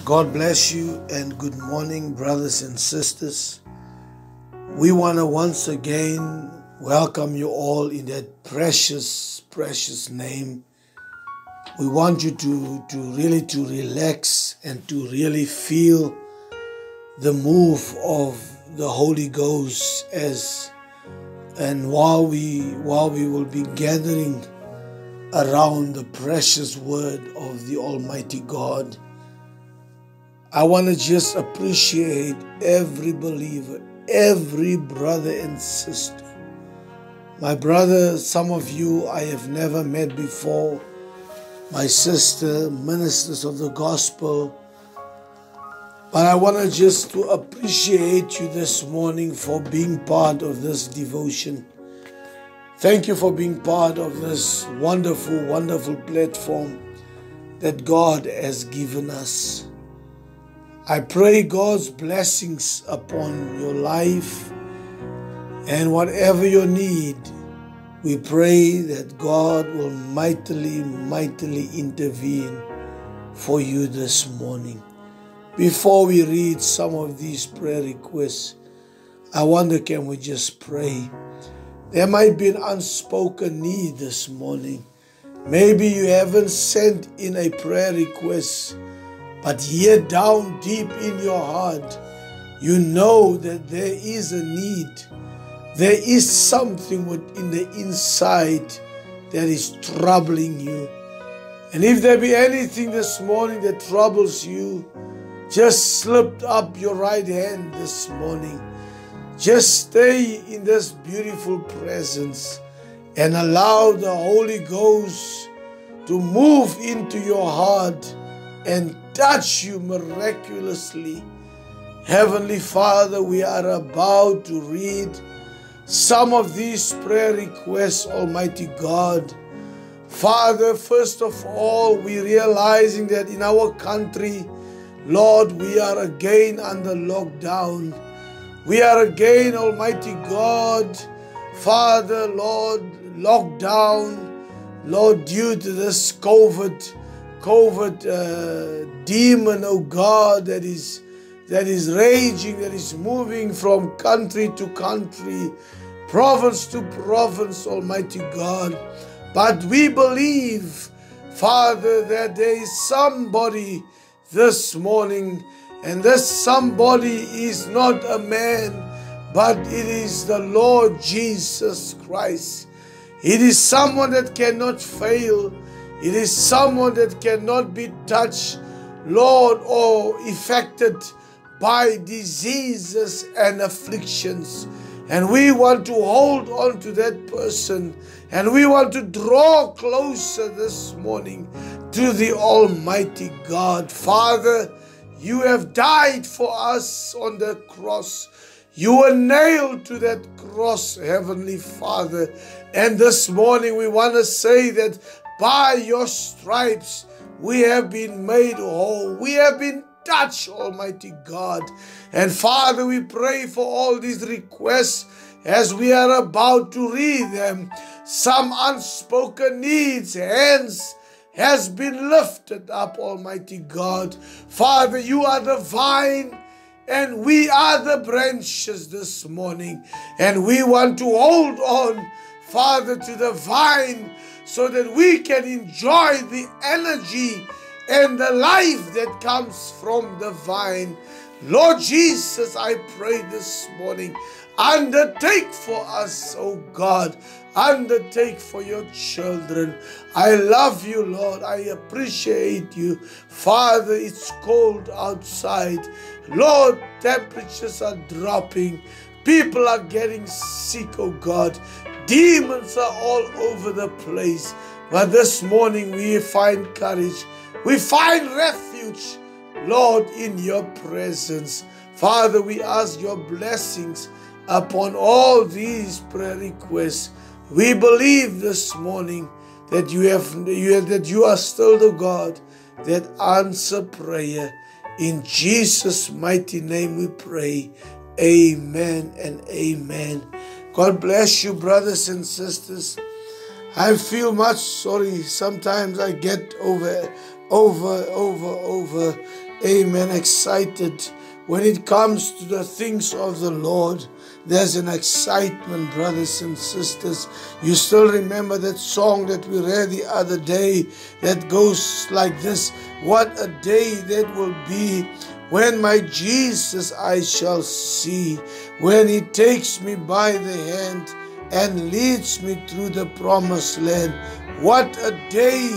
God bless you and good morning, brothers and sisters. We want to once again welcome you all in that precious name. We want you to really relax and to really feel the move of the Holy Ghost while we will be gathering around the precious word of the Almighty God. I want to just appreciate every believer, every brother and sister. My brother, some of you I have never met before. My sister, ministers of the gospel. But I want to just to appreciate you this morning for being part of this devotion. Thank you for being part of this wonderful platform that God has given us. I pray God's blessings upon your life, and whatever your need, we pray that God will mightily intervene for you this morning. Before we read some of these prayer requests, I wonder, can we just pray? There might be an unspoken need this morning. Maybe you haven't sent in a prayer request, but yet down deep in your heart, you know that there is a need. There is something within the inside that is troubling you. And if there be anything this morning that troubles you, just slip up your right hand this morning. Just stay in this beautiful presence and allow the Holy Ghost to move into your heart and touch you miraculously. Heavenly Father, we are about to read some of these prayer requests, Almighty God. Father, first of all, we realizing that in our country, Lord, we are again under lockdown. We are again, Almighty God, Father, Lord, lockdown, Lord, due to this COVID demon, oh God, that is raging, that is moving from country to country, province to province, Almighty God. But we believe, Father, that there is somebody this morning, and this somebody is not a man, but it is the Lord Jesus Christ. It is someone that cannot fail. It is someone that cannot be touched, Lord, or affected by diseases and afflictions. And we want to hold on to that person, and we want to draw closer this morning to the Almighty God. Father, you have died for us on the cross. You were nailed to that cross, Heavenly Father. And this morning we want to say that by your stripes we have been made whole. We have been touched, Almighty God. And Father, we pray for all these requests as we are about to read them. Some unspoken needs, hands has been lifted up, Almighty God. Father, you are the vine and we are the branches this morning. And we want to hold on, Father, to the vine so that we can enjoy the energy and the life that comes from the vine. Lord Jesus, I pray this morning, undertake for us, oh God. Undertake for your children. I love you, Lord. I appreciate you. Father, it's cold outside. Lord, temperatures are dropping. People are getting sick, oh God. Demons are all over the place. But this morning we find courage. We find refuge, Lord, in your presence. Father, we ask your blessings upon all these prayer requests. We believe this morning that you are still the God that answers prayer. In Jesus' mighty name we pray. Amen and amen. God bless you, brothers and sisters. I feel much sorry. Sometimes I get over amen, excited when it comes to the things of the Lord. There's an excitement, brothers and sisters. You still remember that song that we read the other day that goes like this: what a day that will be when my Jesus I shall see, when he takes me by the hand and leads me through the promised land. What a day,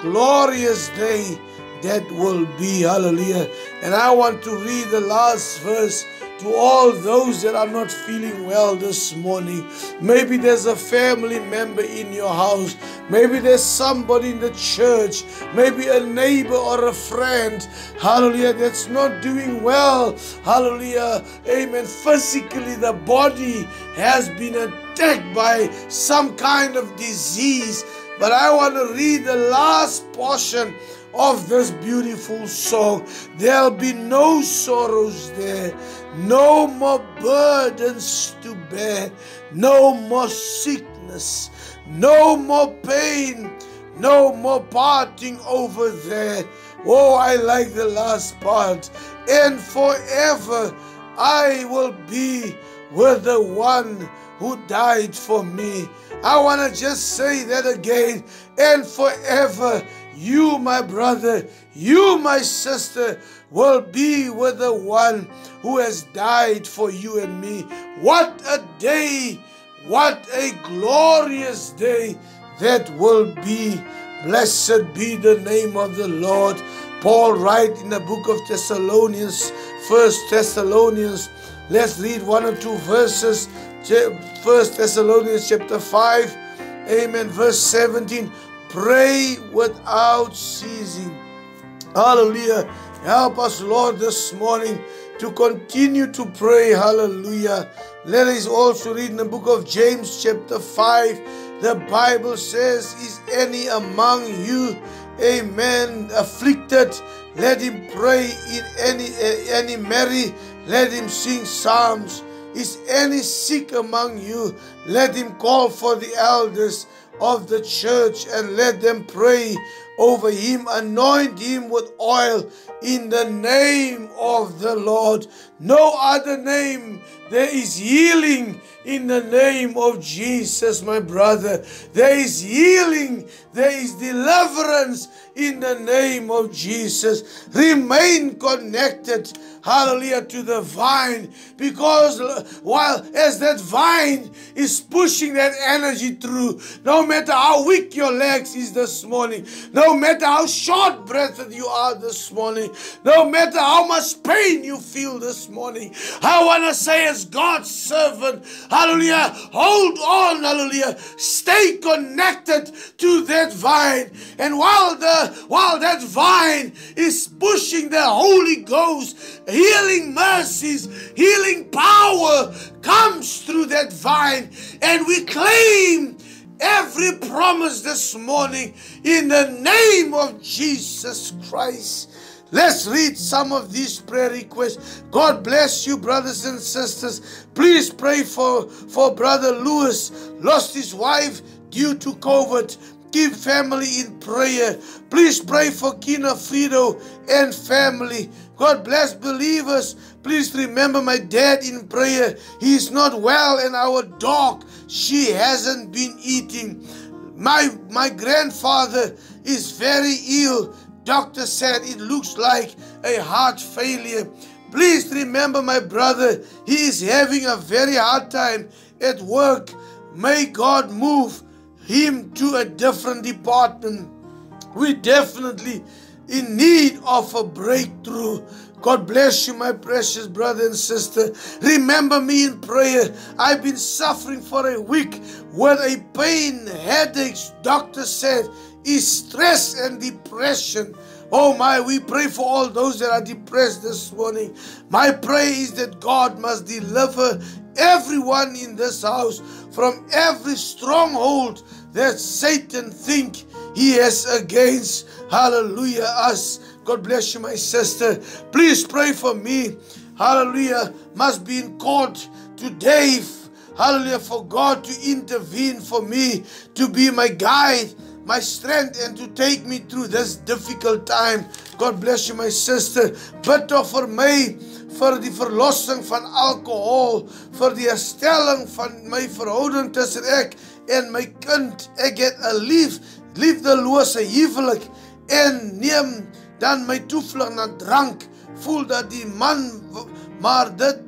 glorious day that will be. Hallelujah. And I want to read the last verse to all those that are not feeling well this morning. Maybe there's a family member in your house. Maybe there's somebody in the church. Maybe a neighbor or a friend, hallelujah, that's not doing well. Hallelujah. Amen. Physically, the body has been attacked by some kind of disease. But I want to read the last portion of this beautiful song. There'll be no sorrows there, no more burdens to bear, no more sickness, no more pain, no more parting over there. Oh, I like the last part. And forever I will be with the one who died for me. I want to just say that again. And forever, you, my brother, you, my sister, will be with the one who has died for you and me. What a day, what a glorious day that will be. Blessed be the name of the Lord. Paul writes in the book of Thessalonians, 1 Thessalonians, let's read one or two verses. 1 Thessalonians chapter 5, amen, verse 17. Pray without ceasing. Hallelujah. Help us, Lord, this morning to continue to pray. Hallelujah. Let us also read in the book of James chapter 5. The Bible says, is any among you, amen, afflicted? Let him pray. In any merry, let him sing psalms. Is any sick among you? Let him call for the elders of the church and let them pray over him. Anoint him with oil in the name of the Lord. No other name. There is healing in the name of Jesus, my brother. There is healing. There is deliverance in the name of Jesus. Remain connected, hallelujah, to the vine, because while as that vine is pushing that energy through, no matter how weak your legs is this morning, no matter how short-breathed you are this morning, no matter how much pain you feel this morning, I want to say as God's servant, hallelujah, hold on, hallelujah, stay connected to that vine. And while that vine is pushing the Holy Ghost, healing mercies, healing power comes through that vine. And we claim every promise this morning in the name of Jesus Christ. Let's read some of these prayer requests. God bless you, brothers and sisters. Please pray for Brother Lewis, lost his wife due to COVID. Keep family in prayer. Please pray for Kina Frido and family. God bless believers. Please remember my dad in prayer. He is not well, and our dog, she hasn't been eating. My grandfather is very ill. Doctor said it looks like a heart failure. Please remember my brother. He is having a very hard time at work. May God move him to a different department. We definitely in need of a breakthrough. God bless you, my precious brother and sister. Remember me in prayer. I've been suffering for a week with a pain, headaches. Doctor said is stress and depression. Oh my, we pray for all those that are depressed this morning. My prayer is that God must deliver everyone in this house from every stronghold that Satan think he has against, hallelujah, us. God bless you, my sister. Please pray for me. Hallelujah. Must be in court today. Hallelujah. For God to intervene for me, to be my guide, my strength, and to take me through this difficult time. God bless you, my sister. Bid tog vir my, vir die verlossing van alkohol, vir die herstelling van my verhouding tussen ek en my kind. Ek het 'n liefdelose huwelik en neem dan my toevlug na drank. Voel dat die man maar dit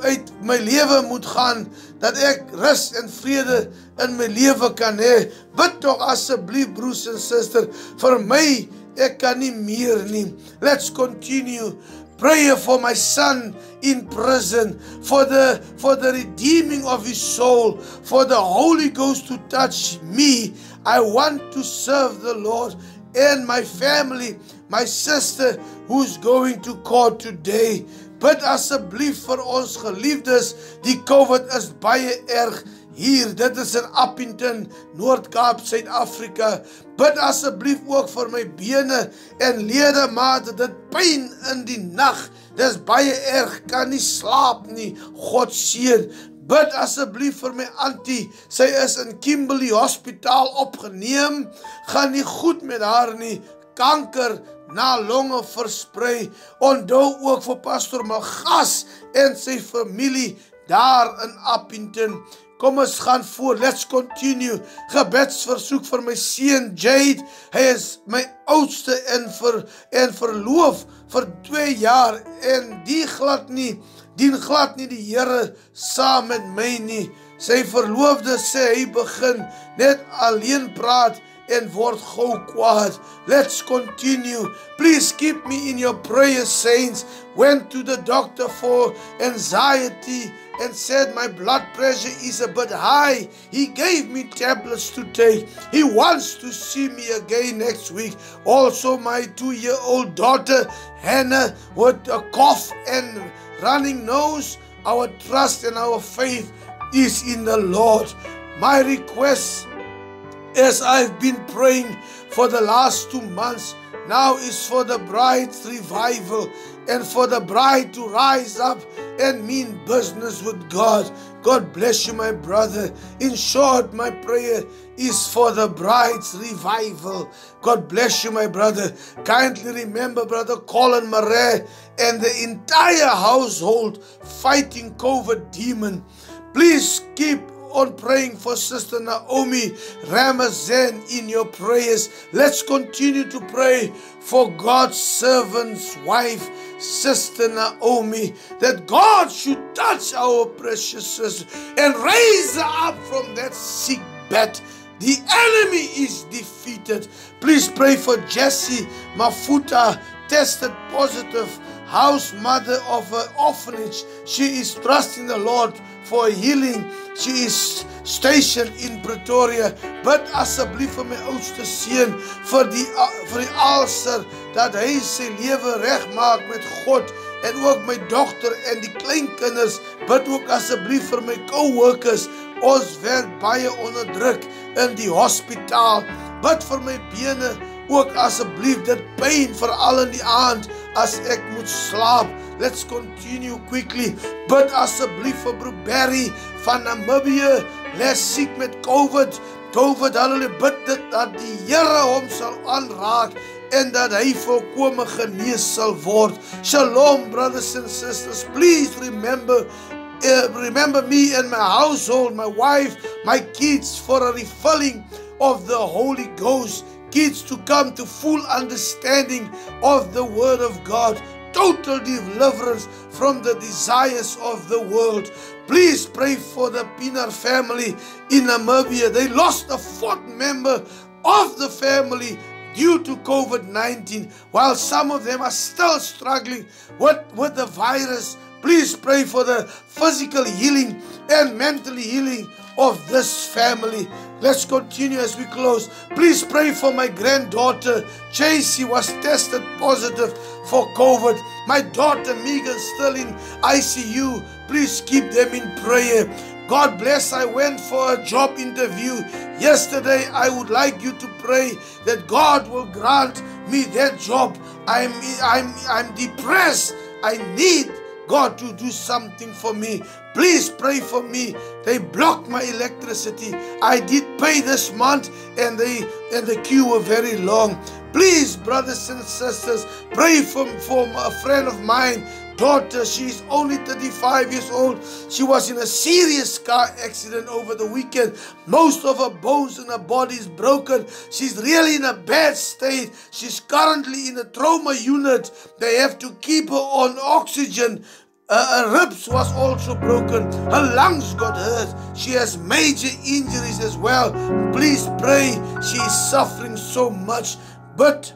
uit my lewe moet gaan, dat ek rus en vrede in my lewe kan hê. Bid tog asseblief, broers en susters, vir my, ek kan nie meer nie. Let's continue. Prayer for my son in prison, for the redeeming of his soul, for the Holy Ghost to touch me. I want to serve the Lord and my family, my sister who's going to court today. Bid asseblief vir ons geliefdes, die COVID is baie erg hier. Dit is in Appington, Noord-Kaap, Suid-Afrika. Bid asseblief ook vir my bene en ledemate, dit pyn in die nag. Dis baie erg, kan nie slaap nie. God seën. Bid asseblief vir my auntie. Sy is in Kimberley Hospitaal opgeneem. Gaan nie goed met haar nie. Kanker na longe versprei. Onthou ook vir Pastor Magas en sy familie daar in Appington. Kom ons gaan voor. Let's continue. Gebedsversoek vir my seun Jade. Hy is my oudste en verloof vir 2 jaar en dien glad nie die Here saam met my nie. Sy verloofde sê hy begin net alleen praat en word gou kwaad. Let's continue. Please keep me in your prayers, saints. Went to the doctor for anxiety and said my blood pressure is a bit high. He gave me tablets to take. He wants to see me again next week. Also my 2-year-old daughter Hannah with a cough and running nose. Our trust and our faith is in the Lord. My request, as I've been praying for the last 2 months, now is for the bride's revival and for the bride to rise up and mean business with God. God bless you, my brother. In short, my prayer is for the bride's revival. God bless you, my brother. Kindly remember Brother Colin Murray and the entire household fighting COVID demon. Please keep on praying for Sister Naomi Ramazan in your prayers. Let's continue to pray for God's servant's wife, Sister Naomi, that God should touch our precious sister and raise her up from that sick bed. The enemy is defeated. Please pray for Jessie Mafuta, tested positive, house mother of an orphanage. She is trusting the Lord for healing. She is stationed in Pretoria. Bid asseblief vir my oudste seun vir die ulcer, dat hy sy lewe regmaak met God, en ook my dogter en die kleinkinders. Bid ook asseblief vir my co-workers. Ons werk baie onder druk in die hospitaal. Bid vir my bene ook asseblief, dit pyn veral in die aand as ek moet slaap. Let's continue quickly. Bid asseblief vir Broer Barry van Namibië, les siek met COVID, hulle bid dit dat die Here hom sal aanraak en dat hy volkome genees sal word. Shalom, brothers and sisters. Please remember me and my household, my wife, my kids, for a refilling of the Holy Ghost. Kids to come to full understanding of the Word of God. Total deliverance from the desires of the world. Please pray for the Pienaar family in Namibia. They lost a 4th member of the family due to COVID-19, while some of them are still struggling with the virus. Please pray for the physical healing and mental healing of this family. Let's continue as we close. Please pray for my granddaughter. Chasey was tested positive for COVID. My daughter Megan still in ICU. Please keep them in prayer. God bless. I went for a job interview yesterday. I would like you to pray that God will grant me that job. I'm depressed. I need God to do something for me. Please pray for me. They blocked my electricity. I did pay this month and the queue were very long. Please, brothers and sisters, pray for a friend of mine, daughter. She's only 35 years old. She was in a serious car accident over the weekend. Most of her bones in her body is broken. She's really in a bad state. She's currently in a trauma unit. They have to keep her on oxygen. Her ribs was also broken. Her lungs got hurt. She has major injuries as well. Please pray. She is suffering so much. But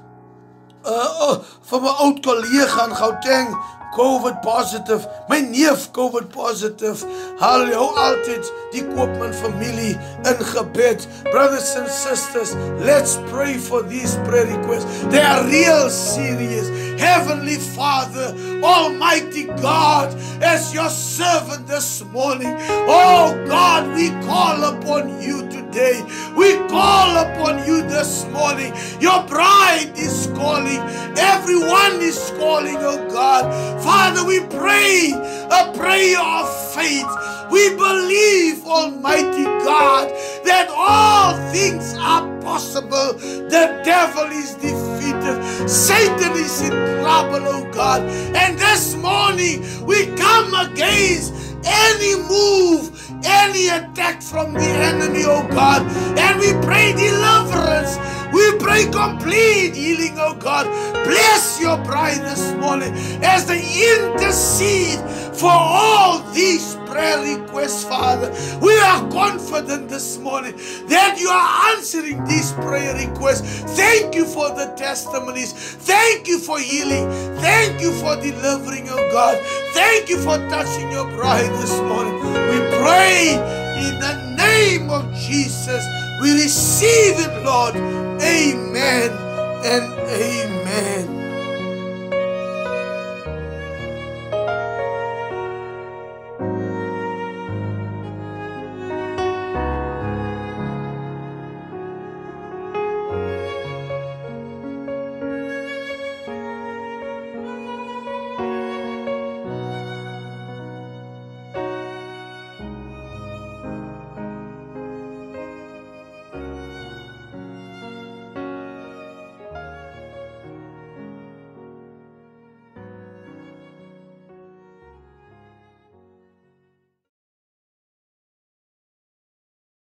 van my oud collega in Gauteng, COVID positive, my neef COVID positive. Hulle hou altyd die Koopman familie in gebed. Brothers and sisters, let's pray for these prayer requests. They are real serious. Heavenly Father, Almighty God, as your servant this morning, oh God, we call upon you today. We call upon you this morning. Your bride is calling. Everyone is calling, oh God. Father, we pray a prayer of faith. We believe, Almighty God, that all things are possible. The devil is defeated. Satan is in trouble, oh God. And this morning, we come against any move, any attack from the enemy, oh God. And we pray deliverance. We pray complete healing, oh God. Bless your bride this morning as they intercede for all these prayer requests, Father. We are confident this morning that you are answering these prayer requests. Thank you for the testimonies. Thank you for healing. Thank you for delivering, oh God. Thank you for touching your bride this morning. We pray in the name of Jesus. We receive it, Lord. Amen and amen.